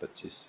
25।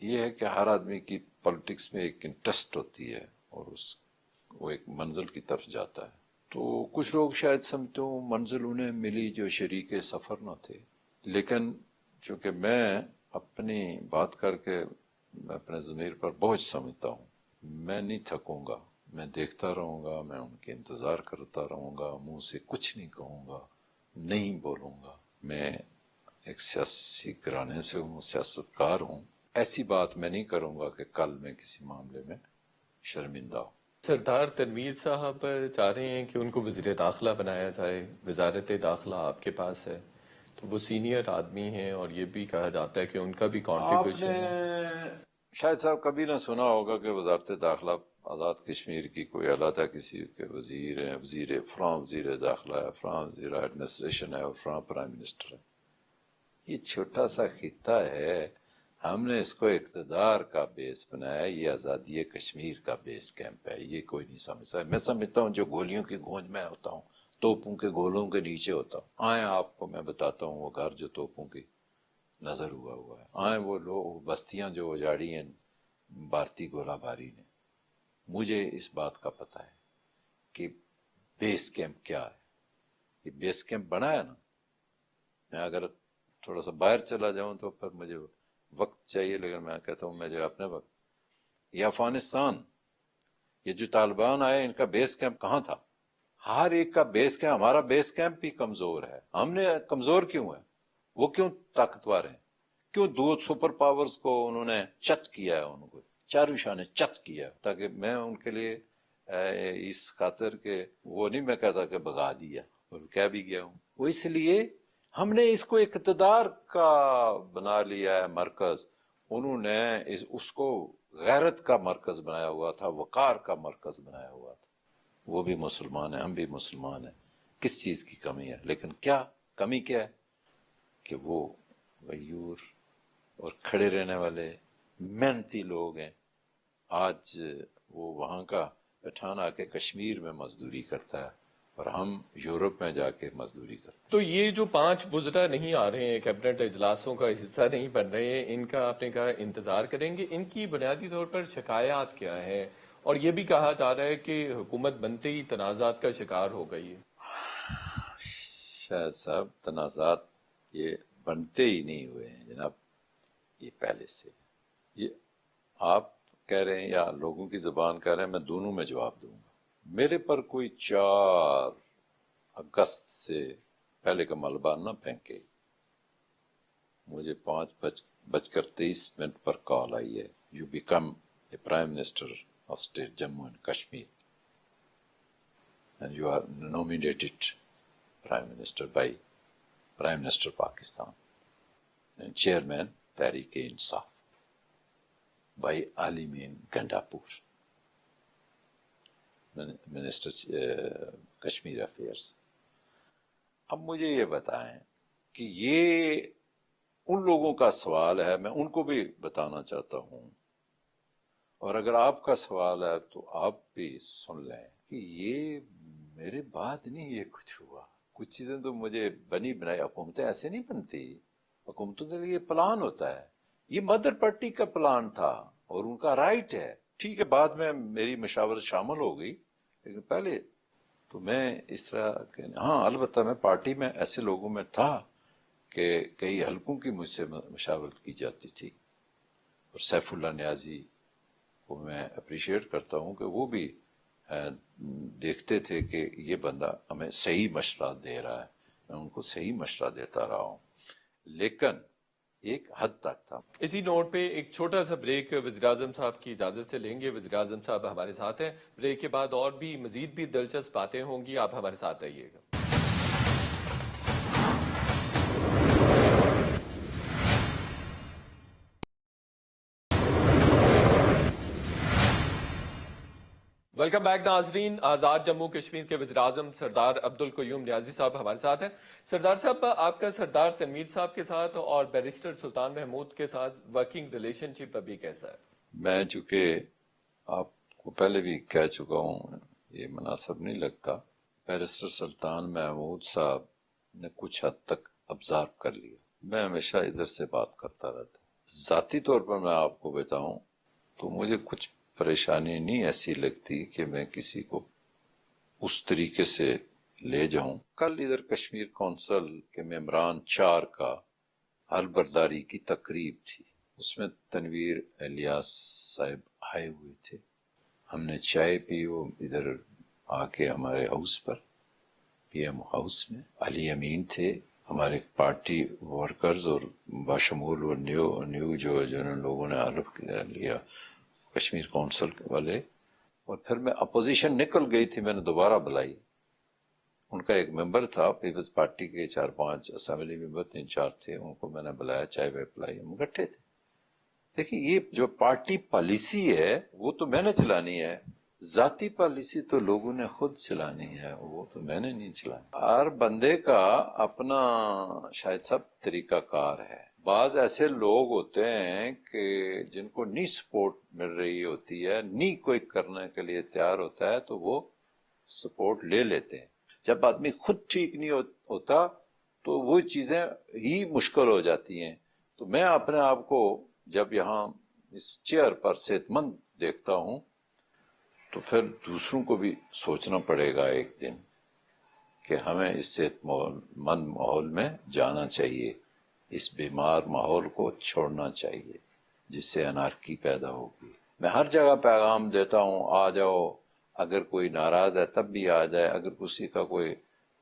یہ ہے کہ ہر آدمی کی پولیٹکس میں ایک انٹرسٹ ہوتی ہے اور وہ ایک منزل کی طرف جاتا ہے. تو کچھ لوگ شاید سمجھتے ہوں منزل انہیں ملی جو شریک سفر نہ تھے، لیکن چونکہ میں اپنی بات کر کے میں اپنے ضمیر پر بوجھ سمجھتا ہوں، میں نہیں تھکوں گا، میں دیکھتا رہوں گا، میں ان کے انتظار کرتا رہوں گا، منہ سے کچھ نہیں کہوں گا، نہیں بولوں گا. میں ایک سیاسی گھرانے سے ہوں، سیاستکار ہوں. ایسی بات میں نہیں کروں گا کہ کل میں کسی معاملے میں شرمندہ ہوں. سردار تنویر صاحب چاہ رہے ہیں کہ ان کو وزیر داخلہ بنایا جائے، وزارت داخلہ آپ کے پاس ہے، تو وہ سینئر آدمی ہیں اور یہ بھی کہا جاتا ہے کہ ان کا بھی آپ نے کنٹریبیوشن ہے. شاید صاحب کبھی نہ سنا ہوگا کہ وزارت داخلہ آزاد کشمیر کی کوئی علیحدہ کسی کے وزیر ہیں، وزیر داخلہ ہے، فلاں وزیر ایڈمنسٹریشن ہے اور فلاں پرائم منسٹر ہے. یہ چھوٹا سا خطہ ہے، ہم نے اس کو اقتدار کا بیس بنایا. یہ آزادی کشمیر کا بیس کیمپ ہے. یہ کوئی نہیں سمجھتا. میں سمجھتا ہوں جو گولیوں کی گونج میں ہوتا ہوں، توپوں کے گولوں کے نیچے ہوتا ہوں. آئیں آپ کو میں بتاتا ہوں وہ گھر جو توپوں کی نظر ہوا ہے. آئیں وہ لوگ بستیاں جو اجاڑی ہیں بھارتی گولہ باری نے. مجھے اس بات کا پتہ ہے کہ بیس کیمپ کیا ہے. یہ بیس کیمپ بنا ہے نا. میں اگر تھوڑا سا باہر چلا جاؤں تو پھر مجھے وقت چاہیے، لیکن میں کہتا ہوں مجھے اپنے وقت. یہ افغانستان، یہ جو طالبان آئے ان کا بیس کیمپ کہاں تھا؟ ہر ایک کا بیس کیمپ. ہمارا بیس کیمپ بھی کمزور ہے. ہم نے کمزور کیوں ہے؟ وہ کیوں طاقتور ہیں؟ کیوں دو سپر پاورز کو انہوں نے چت کیا ہے؟ ان کو چاروں شاہ نے چت کیا، تاکہ میں ان کے لیے اس خاطر کہ وہ نہیں میں کہتا کہ بگا دیا، اور کہہ بھی گیا ہوں. وہ اس لیے ہم نے اس کو اقتدار کا بنا لیا ہے مرکز. انہوں نے اس کو غیرت کا مرکز بنایا ہوا تھا، وقار کا مرکز بنایا ہوا تھا. وہ بھی مسلمان ہیں، ہم بھی مسلمان ہیں. کس چیز کی کمی ہے؟ لیکن کیا کمی کیا ہے کہ وہ غیور اور کھڑے رہنے والے محنتی لوگ ہیں. آج وہ وہاں کا پٹھان آ کے کشمیر میں مزدوری کرتا ہے اور ہم یورپ میں جا کے مزدوری کرتے ہیں. تو یہ جو 5 وزراء نہیں آ رہے ہیں، کیبنٹ اجلاسوں کا حصہ نہیں بن رہے ہیں، ان کا آپ نے کہا انتظار کریں گے. ان کی بنیادی طور پر شکایات کیا ہیں؟ اور یہ بھی کہا جا رہا ہے کہ حکومت بنتے ہی تنازعات کا شکار ہو گئی ہے. شاید صاحب تنازعات یہ بنتے ہی نہیں ہوئے ہیں جناب. یہ پہلے سے یہ آپ کہہ رہے ہیں یا لوگوں کی زبان کہہ رہے ہیں، میں دونوں میں جواب دوں گا. میرے پر کوئی 4 اگست سے پہلے کا ملبہ نہ پھینکے. مجھے 5:23 پر کال آئی ہے، you became a prime minister of state Jammu and Kashmir and you are nominated prime minister by prime minister Pakistan and chairman Tehreek Insaf by عالمین گنڈاپور، منسٹر کشمیر افیئرس. اب مجھے یہ بتائیں کہ یہ ان لوگوں کا سوال ہے، میں ان کو بھی بتانا چاہتا ہوں، اور اگر آپ کا سوال ہے تو آپ بھی سن لیں کہ یہ میرے بعد نہیں یہ کچھ ہوا. کچھ چیزیں تو مجھے بنی بنائی حکومتیں ایسے نہیں بنتی. حکومتوں کے لیے پلان ہوتا ہے. یہ مدر پارٹی کا پلان تھا اور ان کا رائٹ ہے. ٹھیک ہے بعد میں میری مشاورت شامل ہو گئی، لیکن پہلے تو میں اس طرح ہاں البتہ میں پارٹی میں ایسے لوگوں میں تھا کہ کئی حلقوں کی مجھ سے مشاورت کی جاتی تھی. اور سیف اللہ نیازی کو میں اپریشیٹ کرتا ہوں کہ وہ بھی دیکھتے تھے کہ یہ بندہ ہمیں صحیح مشورہ دے رہا ہے. میں ان کو صحیح مشورہ دیتا رہا ہوں، لیکن ایک حد تک تھا. اسی نوٹ پہ ایک چھوٹا سا بریک وزیراعظم صاحب کی اجازت سے لیں گے. وزیراعظم صاحب ہمارے ساتھ ہیں. بریک کے بعد اور بھی مزید بھی دلچسپ باتیں ہوں گی، آپ ہمارے ساتھ رہیے گا. ویلکم بیک ناظرین. آزاد جموں کشمیر کے وزیراعظم سردار عبدالقیوم نیازی صاحب ہمارے ساتھ ہیں. سردار صاحب، آپ کا سردار تنویر صاحب کے ساتھ اور بیرسٹر سلطان محمود کے ساتھ ورکنگ ریلیشن شپ ابھی کیسا ہے؟ میں چونکہ آپ کو پہلے بھی کہہ چکا ہوں، یہ مناسب نہیں لگتا. بیرسٹر سلطان محمود صاحب نے کچھ حد تک ابزارو کر لیا. میں ہمیشہ ادھر سے بات کرتا رہتا ہوں. ذاتی طور پر میں آپ کو بتاؤں تو مجھے کچھ پریشانی نہیں ایسی لگتی کہ میں کسی کو اس طریقے سے لے جاؤں. کل ادھر کشمیر کونسل کے ممبران 4 کا حل برداری کی تقریب تھی. اس میں تنویر الیاس صاحب آئے ہوئے تھے. ہم نے چائے پی. وہ ادھر آ کے ہمارے ہاؤس پر پی ایم ہاؤس میں. علی امین تھے ہمارے پارٹی ورکرز اور باشمول وہ نیو جو جن لوگوں نے حلف لیا کشمیر کونسل والے. اور پھر میں اپوزیشن نکل گئی تھی, میں نے دوبارہ بلائی. ان کا ایک ممبر تھا پیپلز پارٹی کے 4-5 اسمبلی ممبر 3-4 تھے, ان کو میں نے بلایا, چائے وائے پلائی, ہم اکٹھے تھے. دیکھیں یہ جو پارٹی پالیسی ہے وہ تو میں نے چلانی ہے, ذاتی پالیسی تو لوگوں نے خود چلانی ہے, وہ تو میں نے نہیں چلانی. ہر بندے کا اپنا شاید سب طریقہ کار ہے. بعض ایسے لوگ ہوتے ہیں کہ جن کو نہیں سپورٹ مل رہی ہوتی ہے, نہیں کوئی کرنے کے لیے تیار ہوتا ہے تو وہ سپورٹ لے لیتے ہیں. جب آدمی خود ٹھیک نہیں ہوتا تو وہ چیزیں ہی مشکل ہو جاتی ہیں. تو میں اپنے آپ کو جب یہاں اس چیئر پر صحت مند دیکھتا ہوں تو پھر دوسروں کو بھی سوچنا پڑے گا ایک دن کہ ہمیں اس صحت مند ماحول میں جانا چاہیے, اس بیمار ماحول کو چھوڑنا چاہیے جس سے انارکی پیدا ہوگی. میں ہر جگہ پیغام دیتا ہوں, آ جاؤ, اگر کوئی ناراض ہے تب بھی آ جائے, اگر کسی کا کوئی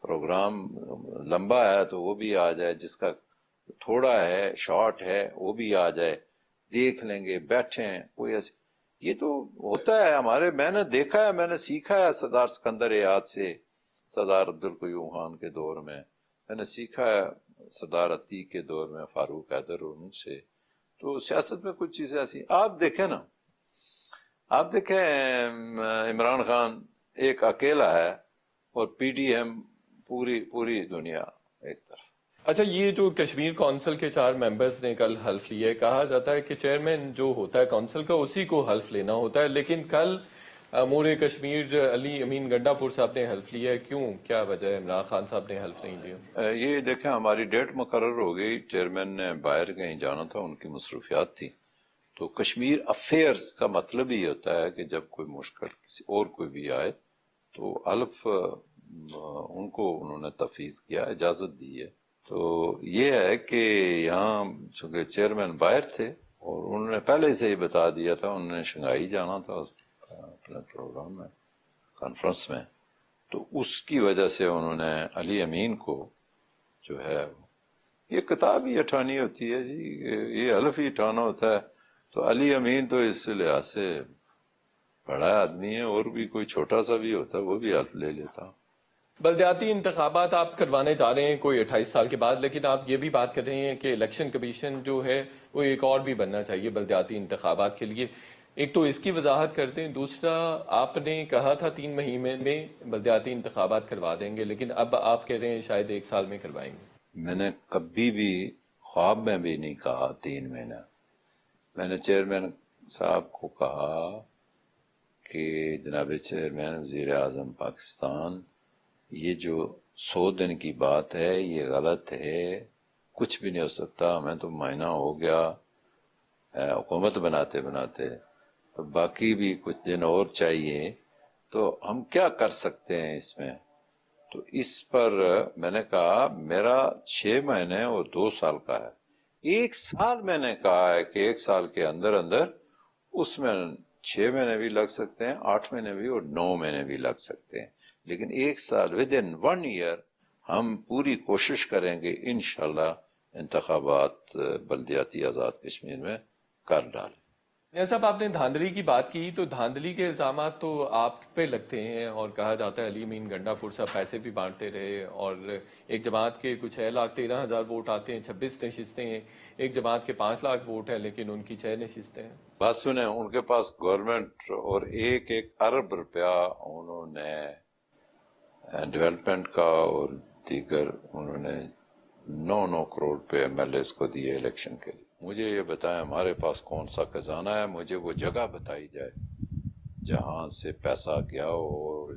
پروگرام لمبا ہے تو وہ بھی آ جائے, جس کا تھوڑا ہے شارٹ ہے وہ بھی آ جائے, دیکھ لیں گے, بیٹھیں. کوئی ایسے یہ تو ہوتا ہے ہمارے, میں نے دیکھا ہے, میں نے سیکھا ہے سردار سکندر یاد سے, سردار عبدالقیوم خان کے دور میں نے سیکھا ہے, سردار عتیق کے دور میں فاروق حیدر اور ان سے. تو سیاست میں کچھ چیزیں ایسی آپ دیکھیں نا, آپ دیکھیں عمران خان ایک اکیلا ہے اور پی ڈی ایم پوری دنیا ایک طرف. اچھا, یہ جو کشمیر کونسل کے 4 ممبرز نے کل حلف لیا ہے, کہا جاتا ہے کہ چیئرمین جو ہوتا ہے کونسل کا اسی کو حلف لینا ہوتا ہے, لیکن کل امور کشمیر علی امین گنڈا پور صاحب نے حلف لیا ہے. کیوں, کیا وجہ ہے عمران خان صاحب نے حلف نہیں لیا؟ یہ دیکھیں ہماری ڈیٹ مقرر ہو گئی, چیئرمین نے باہر کہیں جانا تھا, ان کی مصروفیات تھی. تو کشمیر افیئرز کا مطلب ہی ہوتا ہے کہ جب کوئی مشکل کسی اور کوئی بھی آئے تو حلف ان کو انہوں نے تفویض کیا, اجازت دی ہے. تو یہ ہے کہ یہاں چونکہ چیئرمین باہر تھے اور انہوں نے پہلے سے ہی بتا دیا تھا, انہوں نے شنگھائی جانا تھا اپنے پروگرام میں, کانفرنس میں, تو اس کی وجہ سے انہوں نے علی امین کو جو ہے یہ کتاب ہی اٹھانی ہوتی ہے جی, یہ حلف ہی اٹھانا ہوتا ہے. تو علی امین تو اس لحاظ سے بڑا آدمی ہے, اور بھی کوئی چھوٹا سا بھی ہوتا وہ بھی حلف لے لیتا. بلدیاتی انتخابات آپ کروانے جا رہے ہیں کوئی 28 سال کے بعد, لیکن آپ یہ بھی بات کر رہے ہیں کہ الیکشن کمیشن جو ہے وہ ایک اور بھی بننا چاہیے بلدیاتی انتخابات کے لیے. ایک تو اس کی وضاحت کرتے ہیں, دوسرا آپ نے کہا تھا 3 مہینے میں بلدیاتی انتخابات کروا دیں گے, لیکن اب آپ کہہ رہے ہیں شاید 1 سال میں کروائیں گے. میں نے کبھی بھی خواب میں بھی نہیں کہا 3 مہینہ. میں نے چیئرمین صاحب کو کہا کہ جناب چیئرمین وزیر اعظم پاکستان, یہ جو 100 دن کی بات ہے یہ غلط ہے, کچھ بھی نہیں ہو سکتا. ہمیں تو مہینہ ہو گیا حکومت بناتے تو باقی بھی کچھ دن اور چاہیے, تو ہم کیا کر سکتے ہیں اس میں. تو اس پر میں نے کہا میرا 6 مہینے اور 2 سال کا ہے. 1 سال میں نے کہا ہے کہ 1 سال کے اندر اس میں 6 مہینے بھی لگ سکتے ہیں, 8 مہینے بھی, اور 9 مہینے بھی لگ سکتے ہیں, لیکن 1 سال within 1 year ہم پوری کوشش کریں گے انشاءاللہ انتخابات بلدیاتی آزاد کشمیر میں کر ڈالیں. صاحب, آپ نے دھاندلی کی بات کی, تو دھاندلی کے الزامات تو آپ پہ لگتے ہیں, اور کہا جاتا ہے علی امین گنڈا پور صاحب پیسے بھی بانٹتے رہے, اور ایک جماعت کے کچھ 6,13,000 ووٹ آتے ہیں, 26 نشستیں ہیں, ایک جماعت کے 5 لاکھ ووٹ ہیں لیکن ان کی 6 نشستیں ہیں. بات سنیں, ان کے پاس گورنمنٹ اور 1 ارب روپیہ انہوں نے ڈیولپمنٹ کا اور دیگر انہوں نے 9 کروڑ پہ ایم ایل ایز کو دیے الیکشن کے لیے. مجھے یہ بتائیں ہمارے پاس کون سا خزانہ ہے, مجھے وہ جگہ بتائی جائے جہاں سے پیسہ گیا اور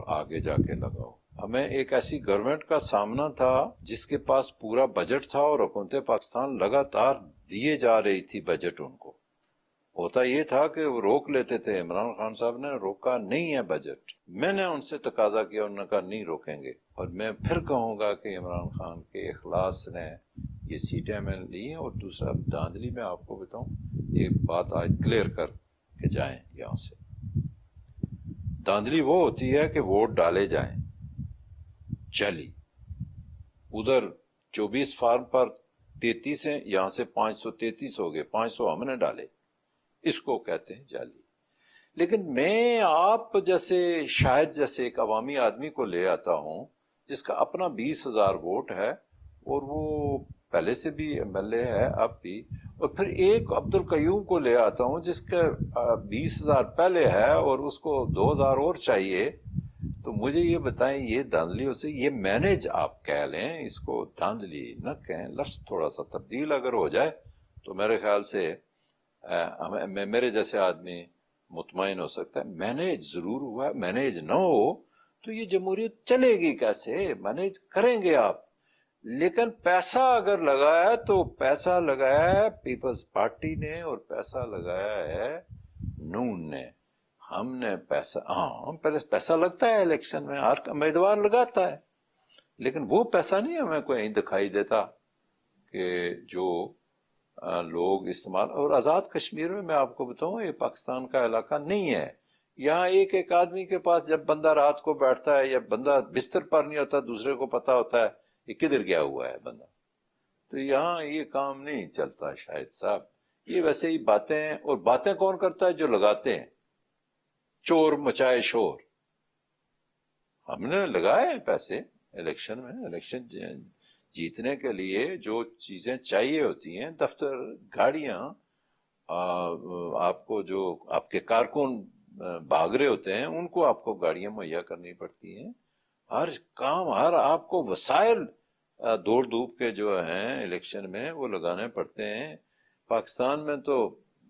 آگے جا کے لگاؤ. ہمیں ایک ایسی گورنمنٹ کا سامنا تھا جس کے پاس پورا بجٹ تھا, اور حکومت پاکستان لگاتار دیے جا رہی تھی بجٹ ان کو. ہوتا یہ تھا کہ وہ روک لیتے تھے. عمران خان صاحب نے روکا نہیں ہے بجٹ. میں نے ان سے تقاضا کیا, انہوں نے کہا نہیں روکیں گے. اور میں پھر کہوں گا کہ عمران خان کے اخلاص نے یہ سیٹیں میں لی ہیں. اور دوسرا دھاندلی میں آپ کو بتاؤں, ایک بات آج کلیئر کر کے جائیں یہاں سے. دھاندلی وہ ہوتی ہے کہ ووٹ ڈالے جائیں جعلی. ادھر 24 فارم پر 33 ہیں, یہاں سے 533 ہو گئے, 500 ہم نے ڈالے. اس کو کہتے ہیں جعلی. لیکن میں آپ جیسے شاید جیسے ایک عوامی آدمی کو لے آتا ہوں جس کا اپنا 20,000 ووٹ ہے, اور وہ پہلے سے بھی ایم ایل اے ہے اب بھی, اور پھر ایک عبد القیوم کو لے آتا ہوں جس کا 20,000 پہلے ہے اور اس کو 2,000 اور چاہیے. تو مجھے یہ بتائیں, یہ دھاندلیوں سے, یہ مینج آپ کہہ لیں, اس کو دھاندلی نہ کہیں. لفظ تھوڑا سا تبدیل اگر ہو جائے تو میرے خیال سے میرے جیسے آدمی مطمئن ہو سکتا ہے. مینج ضرور ہوا ہے, مینج نہ ہو تو یہ جمہوریت چلے گی کیسے؟ مینج کریں گے آپ, لیکن پیسہ اگر لگایا تو پیسہ لگایا ہے پیپلز پارٹی نے اور پیسہ لگایا ہے نون نے. ہم نے پیسہ, ہاں پہلے پیسہ لگتا ہے الیکشن میں, ہر امیدوار لگاتا ہے, لیکن وہ پیسہ نہیں ہمیں کوئی دکھائی دیتا کہ جو لوگ استعمال. اور آزاد کشمیر میں آپ کو بتاؤں, یہ پاکستان کا علاقہ نہیں ہے. یہاں ایک ایک آدمی کے پاس جب بندہ رات کو بیٹھتا ہے یا بندہ بستر پر نہیں ہوتا, دوسرے کو پتا ہوتا ہے یہ کدھر گیا ہوا ہے بندہ. تو یہاں یہ کام نہیں چلتا شاہد صاحب. یہ ویسے ہی باتیں ہیں, اور باتیں کون کرتا ہے؟ جو لگاتے ہیں. چور مچائے شور. ہم نے لگائے ہیں پیسے الیکشن میں. الیکشن جیتنے کے لیے جو چیزیں چاہیے ہوتی ہیں, دفتر, گاڑیاں, آپ کو جو آپ کے کارکن بھاگ رہے ہوتے ہیں ان کو آپ کو گاڑیاں مہیا کرنی پڑتی ہیں. ہر کام, ہر آپ کو وسائل دوڑ دھوپ کے جو ہیں الیکشن میں وہ لگانے پڑتے ہیں. پاکستان میں تو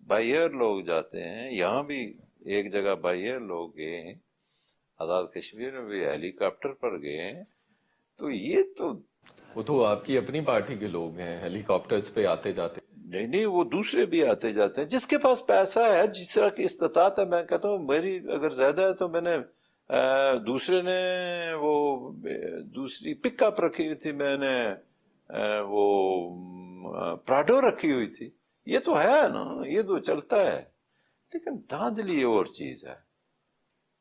بائی ایئر لوگ جاتے ہیں, یہاں بھی ایک جگہ بائی ایئر لوگ گئے ہیں, آزاد کشمیر میں بھی ہیلی کاپٹر پر گئے ہیں. تو یہ تو وہ تو آپ کی اپنی پارٹی کے لوگ ہیں, ہیلی کاپٹرز پہ آتے جاتے. نہیں, وہ دوسرے بھی آتے جاتے ہیں. جس کے پاس پیسہ ہے, جس طرح کی استطاعت ہے, میں کہتا ہوں میری اگر زیادہ ہے تو میں نے, دوسرے نے وہ دوسری پک اپ رکھی ہوئی تھی, میں نے وہ پراڈو رکھی ہوئی تھی. یہ تو ہے نا, یہ تو چلتا ہے. لیکن دھاندلی اور چیز ہے.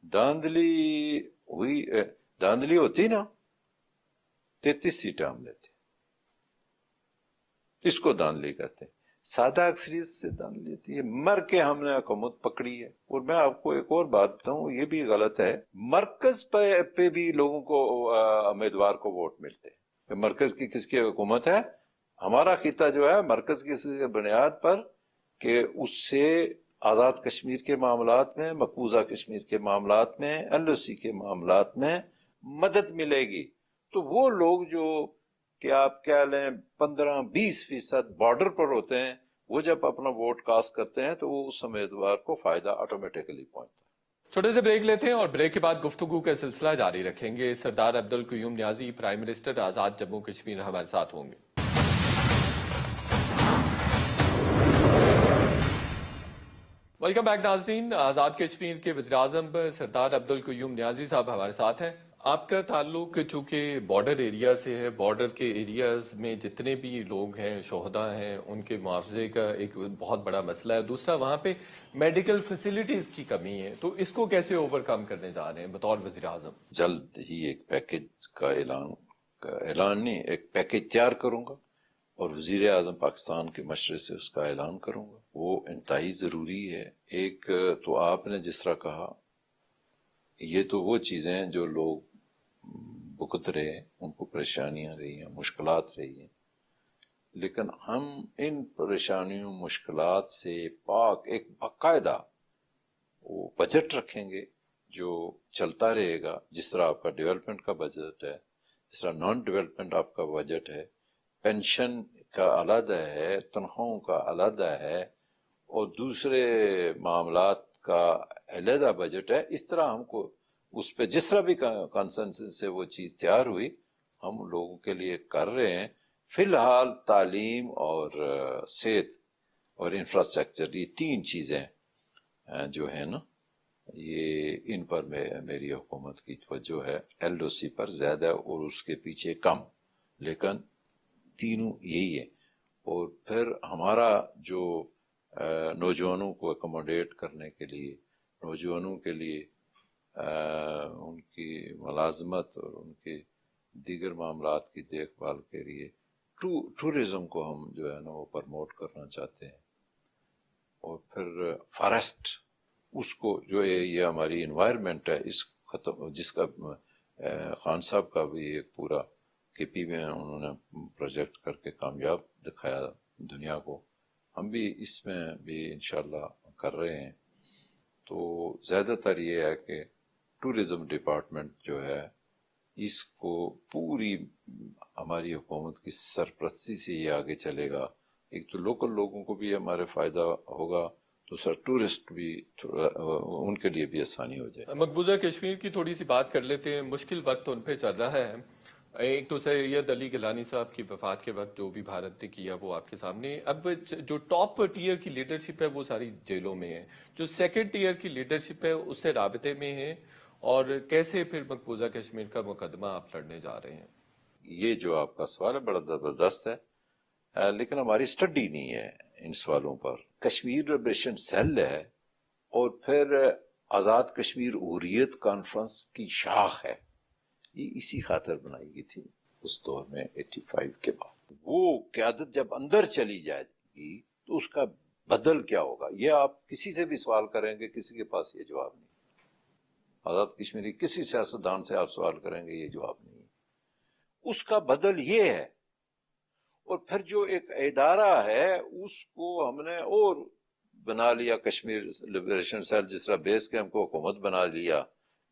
دھاندلی ہوتی نا 33 سیٹیں ہم لیتے, اس کو دھاندلی کہتے ہیں. سادہ اکثریت سے دھاندلی ہوتی ہے. مر کے ہم نے حکومت پکڑی ہے. اور میں آپ کو ایک اور بات بتاؤں, یہ بھی غلط ہے, مرکز پہ بھی لوگوں کو امیدوار کو ووٹ ملتے ہیں. مرکز کی کس کی حکومت ہے؟ ہمارا خطہ جو ہے مرکز کی بنیاد پر, کہ اس سے آزاد کشمیر کے معاملات میں, مقبوضہ کشمیر کے معاملات میں, ایل او سی کے معاملات میں مدد ملے گی. تو وہ لوگ جو کہ آپ کہہ لیں 15-20% بارڈر پر ہوتے ہیں, وہ جب اپنا ووٹ کاسٹ کرتے ہیں تو وہ اس امیدوار کو فائدہ آٹومیٹکلی پہنچتا ہے. چھوٹے سے بریک لیتے ہیں اور بریک کے بعد گفتگو کا سلسلہ جاری رکھیں گے. سردار عبد القیوم نیازی, پرائم منسٹر آزاد جموں کشمیر, ہمارے ساتھ ہوں گے. ویلکم بیک ناظرین. آزاد کشمیر کے وزیراعظم سردار عبد القیوم نیازی صاحب ہمارے ساتھ ہیں. آپ کا تعلق چونکہ بارڈر ایریا سے ہے, بارڈر کے ایریاز میں جتنے بھی لوگ ہیں, شہداء ہیں, ان کے معاوضے کا ایک بہت بڑا مسئلہ ہے. دوسرا وہاں پہ میڈیکل فیسلٹیز کی کمی ہے, تو اس کو کیسے اوور کم کرنے جا رہے ہیں بطور وزیراعظم؟ جلد ہی ایک پیکج کا اعلان نہیں, ایک پیکج تیار کروں گا اور وزیر اعظم پاکستان کے مشورے سے اس کا اعلان کروں گا. وہ انتہائی ضروری ہے. ایک تو آپ نے جس طرح کہا, یہ تو وہ چیزیں ہیں جو لوگ بھگت رہے ہیں, ان کو پریشانیاں رہی ہیں, مشکلات رہی ہیں, لیکن ہم ان پریشانیوں مشکلات سے پاک ایک باقاعدہ وہ بجٹ رکھیں گے جو چلتا رہے گا. جس طرح آپ کا ڈیولپمنٹ کا بجٹ ہے, جس طرح نان ڈیولپمنٹ آپ کا بجٹ ہے, پینشن کا علیحدہ ہے, تنخواہوں کا علیحدہ ہے, اور دوسرے معاملات کا علیحدہ بجٹ ہے. اس طرح ہم کو اس پہ جس طرح بھی کنسنسس سے وہ چیز تیار ہوئی, ہم لوگوں کے لیے کر رہے ہیں فی الحال تعلیم اور صحت اور انفراسٹرکچر، یہ تین چیزیں جو ہیں نا، یہ ان پر میری حکومت کی توجہ ہے. ایل او سی پر زیادہ اور اس کے پیچھے کم، لیکن تینوں یہی ہے. اور پھر ہمارا جو نوجوانوں کو اکوموڈیٹ کرنے کے لیے، نوجوانوں کے لیے ان کی ملازمت اور ان کے دیگر معاملات کی دیکھ بھال کے لیے ٹورزم کو ہم جو ہے نا وہ پرموٹ کرنا چاہتے ہیں. اور پھر فارسٹ، اس کو جو ہے یہ ہماری انوائرمنٹ ہے، اس ختم، جس کا خان صاحب کا بھی ایک پورا کے پی میں انہوں نے پروجیکٹ کر کے کامیاب دکھایا دنیا کو. ہم بھی اس میں بھی انشاءاللہ کر رہے ہیں. تو زیادہ تر یہ ہے کہ ٹورزم ڈپارٹمنٹ جو ہے اس کو پوری ہماری حکومت کی سرپرستی سے یہ آگے چلے گا. ایک تو لوکل لوگوں کو بھی ہمارے فائدہ ہوگا، تو سر ٹورسٹ بھی ان کے لیے بھی آسانی ہو جائے. مقبوضہ کشمیر کی تھوڑی سی بات کر لیتے ہیں. مشکل وقت ان پہ چل رہا ہے. ایک تو سید علی گیلانی صاحب کی وفات کے وقت جو بھی بھارت نے کیا وہ آپ کے سامنے. اب جو ٹاپ ٹیئر کی لیڈرشپ ہے وہ ساری جیلوں میں ہے، جو سیکنڈ ٹیئر کی لیڈرشپ ہے اس سے رابطے میں ہے، اور کیسے پھر مقبوضہ کشمیر کا مقدمہ آپ لڑنے جا رہے ہیں؟ یہ جو آپ کا سوال ہے بڑا زبردست ہے، لیکن ہماری اسٹڈی نہیں ہے ان سوالوں پر. کشمیر لبریشن سیل ہے، اور پھر آزاد کشمیر حریت کانفرنس کی شاخ ہے. یہ اسی خاطر بنائی گئی تھی اس دور میں 85 کے بعد. وہ قیادت جب اندر چلی جائے گی تو اس کا بدل کیا ہوگا، یہ آپ کسی سے بھی سوال کریں گے، کسی کے پاس یہ جواب نہیں. آزاد کشمیری کسی سیاستدان سے آپ سوال کریں گے، یہ جواب نہیں. اس کا بدل یہ ہے. اور پھر جو ایک ادارہ ہے اس کو ہم نے اور بنا لیا، کشمیر لبریشن سیل، جس طرح بیس کیمپ کو حکومت بنا لیا،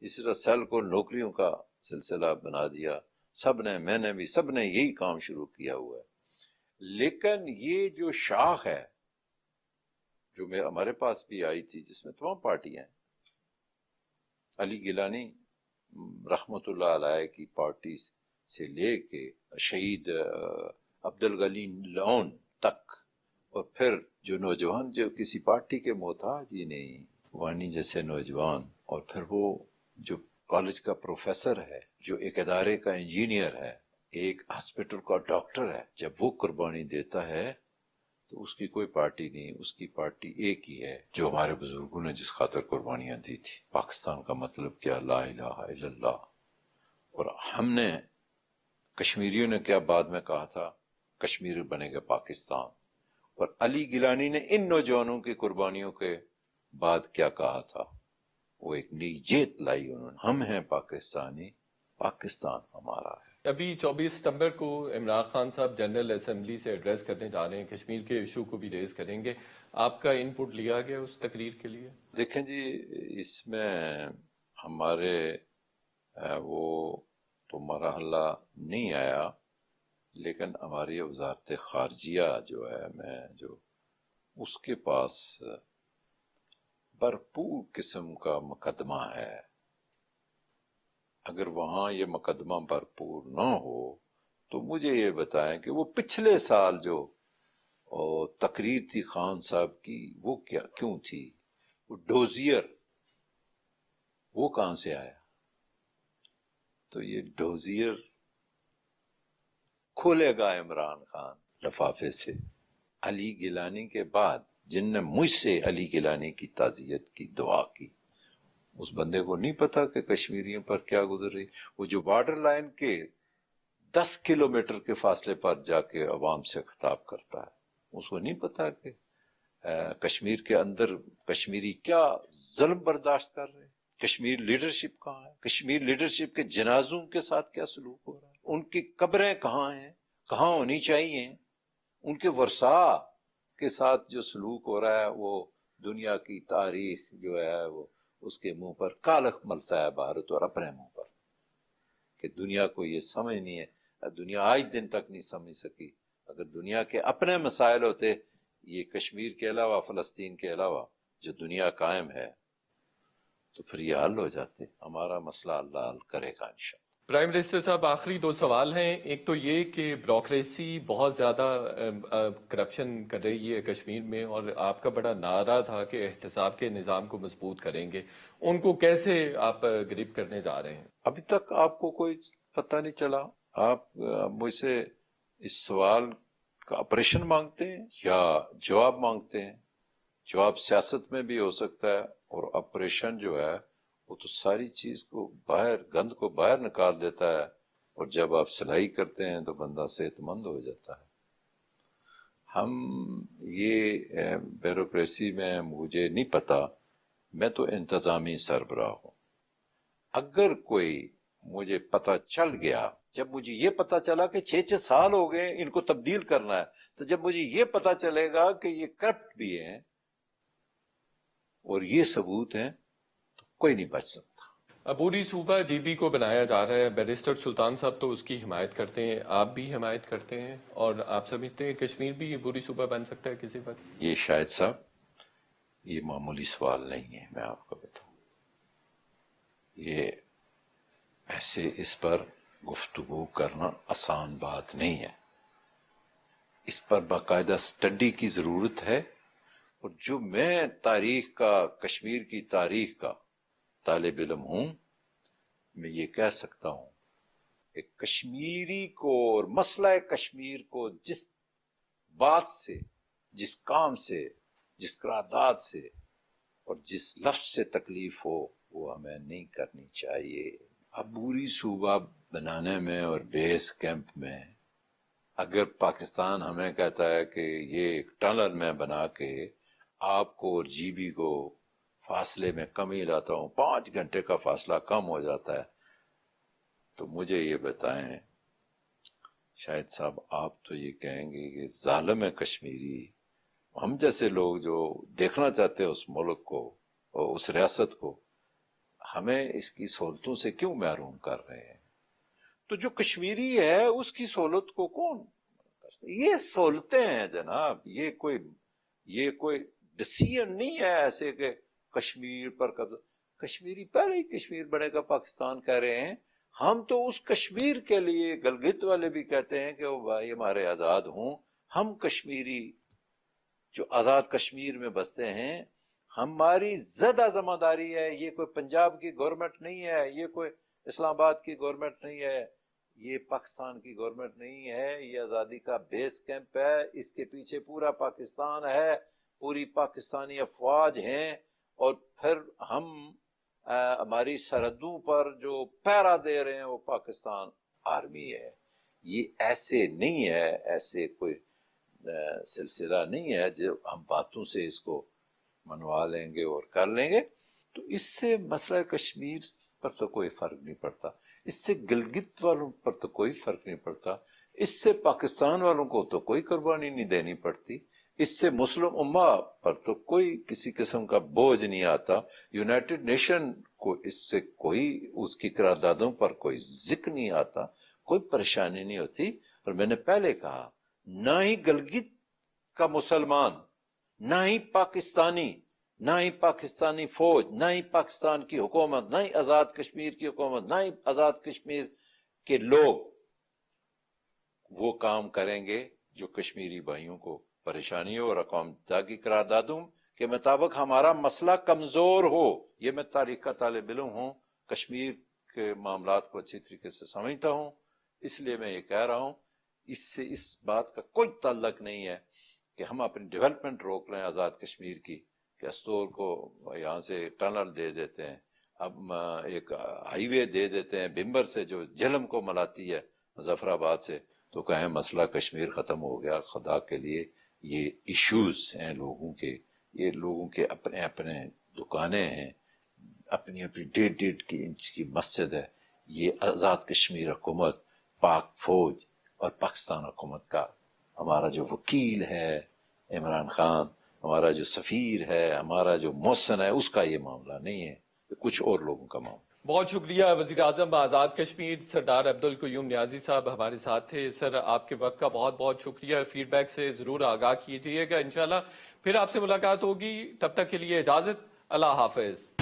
اس طرح سیل کو نوکریوں کا سلسلہ بنا دیا. سب نے، میں نے بھی، سب نے یہی کام شروع کیا ہوا ہے. لیکن یہ جو شاخ ہے جو ہمارے پاس بھی آئی تھی، جس میں تمام پارٹیاں ہیں، علی گیلانی رحمت اللہ علیہ کی پارٹی سے لے کے شہید عبدالغنی لون تک، اور پھر جو نوجوان جو کسی پارٹی کے محتاج ہی نہیں، وانی جیسے نوجوان، اور پھر وہ جو کالج کا پروفیسر ہے، جو ایک ادارے کا انجینئر ہے، ایک ہاسپٹل کا ڈاکٹر ہے، جب وہ قربانی دیتا ہے تو اس کی کوئی پارٹی نہیں، اس کی پارٹی ایک ہی ہے جو ہمارے بزرگوں نے جس خاطر قربانیاں دی تھی. پاکستان کا مطلب کیا؟ لا الہ الا اللہ. اور ہم نے، کشمیریوں نے کیا بعد میں کہا تھا؟ کشمیر بنے گا پاکستان. اور علی گیلانی نے ان نوجوانوں کی قربانیوں کے بعد کیا کہا تھا؟ وہ ایک نئی جیت لائی انہوں نے. ہم ہیں پاکستانی، پاکستان ہمارا ہے. ابھی 24 ستمبر کو عمران خان صاحب جنرل اسمبلی سے ایڈریس کرنے جا رہے ہیں، کشمیر کے ایشو کو بھی ریز کریں گے. آپ کا ان پٹ لیا گیا اس تقریر کے لیے؟ دیکھیں جی، اس میں ہمارے وہ تو مرحلہ نہیں آیا، لیکن ہماری وزارت خارجیہ جو ہے، میں جو اس کے پاس بھرپور قسم کا مقدمہ ہے. اگر وہاں یہ مقدمہ بھرپور نہ ہو تو مجھے یہ بتائیں کہ وہ پچھلے سال جو تقریر تھی خان صاحب کی، وہ کیوں تھی؟ وہ ڈوزیئر وہ کہاں سے آیا؟ تو یہ ڈوزیئر کھولے گا عمران خان لفافے سے. علی گیلانی کے بعد جن نے مجھ سے علی گیلانی کی تعزیت کی، دعا کی، اس بندے کو نہیں پتا کہ کشمیریوں پر کیا گزر رہی. وہ جو بارڈر لائن کے 10 کلومیٹر کے فاصلے پر جا کے عوام سے خطاب کرتا ہے، اس کو نہیں پتا کہ کشمیر کے اندر کشمیری کیا ظلم برداشت کر رہے ہیں. کشمیر لیڈرشپ کہاں ہے؟ کشمیر لیڈرشپ کے جنازوں کے ساتھ کیا سلوک ہو رہا ہے؟ ان کی قبریں کہاں ہیں؟ کہاں ہونی چاہیے؟ ان کے ورثاء کے ساتھ جو سلوک ہو رہا ہے، وہ دنیا کی تاریخ جو ہے وہ اس کے منہ پر کالخ ملتا ہے بھارت اور اپنے منہ پر، کہ دنیا کو یہ سمجھ نہیں ہے. دنیا آج دن تک نہیں سمجھ سکی. اگر دنیا کے اپنے مسائل ہوتے، یہ کشمیر کے علاوہ، فلسطین کے علاوہ جو دنیا قائم ہے، تو پھر یہ حل ہو جاتے. ہمارا مسئلہ اللہ حل کرے گا انشاءاللہ. پرائم منسٹر صاحب، آخری دو سوال ہیں. ایک تو یہ کہ بیوروکریسی بہت زیادہ کرپشن کر رہی ہے کشمیر میں، اور آپ کا بڑا نعرہ تھا کہ احتساب کے نظام کو مضبوط کریں گے. ان کو کیسے آپ گریپ کرنے جا رہے ہیں؟ ابھی تک آپ کو کوئی پتہ نہیں چلا. آپ مجھ سے اس سوال کا آپریشن مانگتے ہیں یا جواب مانگتے ہیں؟ جواب سیاست میں بھی ہو سکتا ہے، اور آپریشن جو ہے وہ تو ساری چیز کو باہر، گند کو باہر نکال دیتا ہے، اور جب آپ صلاحی کرتے ہیں تو بندہ صحت مند ہو جاتا ہے. ہم یہ بیوروکریسی میں مجھے نہیں پتا، میں تو انتظامی سربراہ ہوں. اگر کوئی مجھے پتا چل گیا، جب مجھے یہ پتا چلا کہ 6 سال ہو گئے ان کو تبدیل کرنا ہے، تو جب مجھے یہ پتا چلے گا کہ یہ کرپٹ بھی ہیں اور یہ ثبوت ہیں، تو کوئی نہیں بچ سکتا. عبوری صوبہ جی بی کو بنایا جا رہا ہے. بیرسٹر سلطان صاحب تو اس کی حمایت کرتے ہیں، آپ بھی حمایت کرتے ہیں، اور آپ سمجھتے ہیں کشمیر بھی عبوری صوبہ بن سکتا ہے کسی وقت؟ یہ شاہد صاحب، یہ معمولی سوال نہیں ہے. میں آپ کو بتاؤں، یہ ایسے اس پر گفتگو کرنا آسان بات نہیں ہے. اس پر باقاعدہ اسٹڈی کی ضرورت ہے. اور جو میں تاریخ کا، کشمیر کی تاریخ کا طالب علم ہوں، میں یہ کہہ سکتا ہوں کہ کشمیری کو اور مسئلہ کشمیر کو جس بات سے، جس کام سے، جس قرارداد سے اور جس لفظ سے تکلیف ہو، وہ ہمیں نہیں کرنی چاہیے. عبوری صوبہ بنانے میں اور بیس کیمپ میں اگر پاکستان ہمیں کہتا ہے کہ یہ ایک ٹنل میں بنا کے آپ کو اور جی بی کو فاصلے میں کمی لاتا ہوں، 5 گھنٹے کا فاصلہ کم ہو جاتا ہے، تو مجھے یہ بتائیں شاہد صاحب، آپ تو یہ کہیں گے کہ ظالم ہے کشمیری. ہم جیسے لوگ جو دیکھنا چاہتے ہیں اس ملک کو اور اس ریاست کو، ہمیں اس کی سہولتوں سے کیوں محروم کر رہے ہیں؟ تو جو کشمیری ہے اس کی سہولت کو کون کرتا؟ یہ سہولتیں ہیں جناب، یہ کوئی ڈسیزن نہیں ہے ایسے کہ کشمیر پر قبضہ. کشمیری پہلے ہی کشمیر بنے گا پاکستان کہہ رہے ہیں. ہم تو اس کشمیر کے لیے، گلگت والے بھی کہتے ہیں کہ وہ بھائی ہمارے آزاد ہوں. ہم کشمیری جو آزاد کشمیر میں بستے ہیں، ہماری زیادہ ذمہ داری ہے. یہ کوئی پنجاب کی گورنمنٹ نہیں ہے، یہ کوئی اسلام آباد کی گورنمنٹ نہیں ہے، یہ پاکستان کی گورنمنٹ نہیں ہے. یہ آزادی کا بیس کیمپ ہے، اس کے پیچھے پورا پاکستان ہے، پوری پاکستانی افواج ہیں. اور پھر ہم ہماری سرحدوں پر جو پہرا دے رہے ہیں وہ پاکستان آرمی ہے. یہ ایسے نہیں ہے، ایسے کوئی سلسلہ نہیں ہے جو ہم باتوں سے اس کو منوا لیں گے اور کر لیں گے. تو اس سے مسئلہ کشمیر پر تو کوئی فرق نہیں پڑتا، اس سے گلگت والوں پر تو کوئی فرق نہیں پڑتا، اس سے پاکستان والوں کو تو کوئی قربانی نہیں دینی پڑتی، اس سے مسلم امہ پر تو کوئی کسی قسم کا بوجھ نہیں آتا. یونائٹڈ نیشن کو اس سے کوئی، اس کی قراردادوں پر کوئی ذکر نہیں آتا، کوئی پریشانی نہیں ہوتی. اور میں نے پہلے کہا، نہ ہی گلگت کا مسلمان، نہ ہی پاکستانی، نہ ہی پاکستانی فوج، نہ ہی پاکستان کی حکومت، نہ ہی آزاد کشمیر کی حکومت، نہ ہی آزاد کشمیر کے لوگ وہ کام کریں گے جو کشمیری بھائیوں کو پریشانی ہو اور اقوام متحدہ کی قراردادوں کے مطابق ہمارا مسئلہ کمزور ہو. یہ میں تاریخ کا طالب علم ہوں، کشمیر کے معاملات کو اچھی طریقے سے سمجھتا ہوں، اس لیے میں یہ کہہ رہا ہوں. اس سے اس بات کا کوئی تعلق نہیں ہے کہ ہم اپنی ڈیولپمنٹ روک رہے ہیں آزاد کشمیر کی، کہ استور کو یہاں سے ٹنل دے دیتے ہیں، اب ایک ہائی وے دے دیتے ہیں بھمبر سے جو جہلم کو ملاتی ہے ظفر آباد سے، تو کہیں مسئلہ کشمیر ختم ہو گیا. خدا کے لیے یہ ایشوز ہیں لوگوں کے، یہ لوگوں کے اپنے اپنے دکانیں ہیں، اپنی اپنی 1.5 انچ کی مسجد ہے. یہ آزاد کشمیر حکومت، پاک فوج اور پاکستان حکومت کا ہمارا جو وکیل ہے عمران خان، ہمارا جو سفیر ہے، ہمارا جو محسن ہے، اس کا یہ معاملہ نہیں ہے، یہ کچھ اور لوگوں کا معاملہ. بہت شکریہ وزیر اعظم آزاد کشمیر سردار عبدالقیوم نیازی صاحب ہمارے ساتھ تھے. سر، آپ کے وقت کا بہت بہت شکریہ. فیڈ بیک سے ضرور آگاہ کیجیے گا. انشاءاللہ پھر آپ سے ملاقات ہوگی. تب تک کے لیے اجازت. اللہ حافظ.